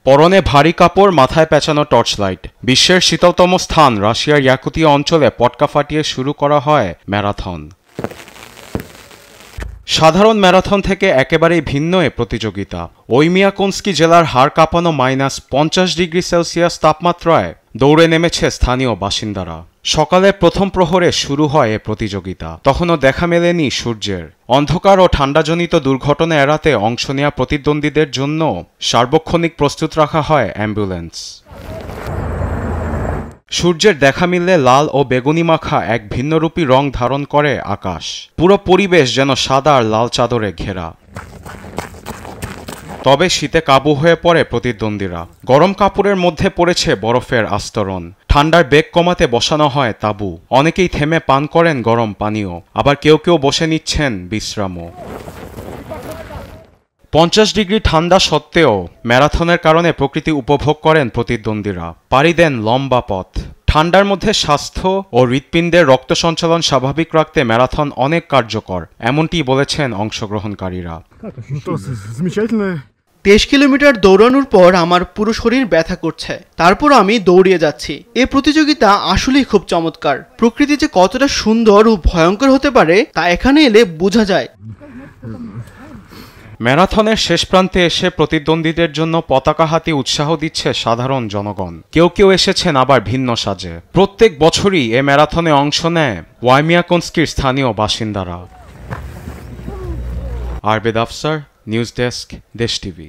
পরনে ভারী কাপড়, মাথায় পেঁচানো টর্চ লাইট। বিশ্বের শীতলতম স্থান রাশিয়ার ইয়াকুতিয়া অঞ্চলে পটকা ফাটিয়ে শুরু করা হয় ম্যারাথন। সাধারণ ম্যারাথন থেকে একেবারেই ভিন্ন এ প্রতিযোগিতা। ওইমিয়াকোনস্কি জেলার হাড় কাঁপানো -50°C তাপমাত্রায় দৌড়ে নেমেছে স্থানীয় বাসিন্দারা। সকালের প্রথম প্রহরে শুরু হয় এ প্রতিযোগিতা। তখনও দেখা মেলেনি সূর্যের। অন্ধকার ও ঠান্ডাজনিত দুর্ঘটনা এড়াতে অংশ নেওয়া প্রতিদ্বন্দ্বীদের জন্য সার্বক্ষণিক প্রস্তুত রাখা হয় অ্যাম্বুলেন্স। সূর্যের দেখা মিললে লাল ও বেগুনি মাখা এক ভিন্নরূপী রং ধারণ করে আকাশ। পুরো পরিবেশ যেন সাদা আর লাল চাদরে ঘেরা। তবে শীতে কাবু হয়ে পড়ে প্রতিদ্বন্দ্বীরা। গরম কাপড়ের মধ্যে পড়েছে বরফের আস্তরণ। ঠান্ডার বেগ কমাতে বসানো হয় তাঁবু। অনেকেই থেমে পান করেন গরম পানীয়, আবার কেউ কেউ বসে নিচ্ছেন বিশ্রামও। 50° ঠান্ডা সত্ত্বেও ম্যারাথনের কারণে প্রকৃতি উপভোগ করেন প্রতিদ্বন্দ্বীরা। পাড়ি দেন লম্বা পথ। ঠান্ডার মধ্যে স্বাস্থ্য ও হৃৎপিণ্ডের রক্ত সঞ্চালন স্বাভাবিক রাখতে ম্যারাথন অনেক কার্যকর, এমনটি বলেছেন অংশগ্রহণকারীরা। 23 কিলোমিটার দৌড়ানোর পর আমার পুরো শরীর ব্যথা করছে, তারপর আমি দৌড়িয়ে যাচ্ছি। এই প্রতিযোগিতা আসলেই খুব চমৎকার। প্রকৃতি যে কতটা সুন্দর ও ভয়ঙ্কর হতে পারে তা এখানে এলে বোঝা যায়। ম্যারাথনের শেষ প্রান্তে এসে প্রতিদ্বন্দ্বীদের জন্য পতাকা হাতে উৎসাহ দিচ্ছে সাধারণ জনগণ। কেউ কেউ এসেছেন আবার ভিন্ন সাজে। প্রত্যেক বছরই এ ম্যারাথনে অংশ নেয় ওয়াইমিয়াকোনস্কির স্থানীয় বাসিন্দারা। আরবেদ আফসার, নিউজ ডেস্ক, দেশ টিভি।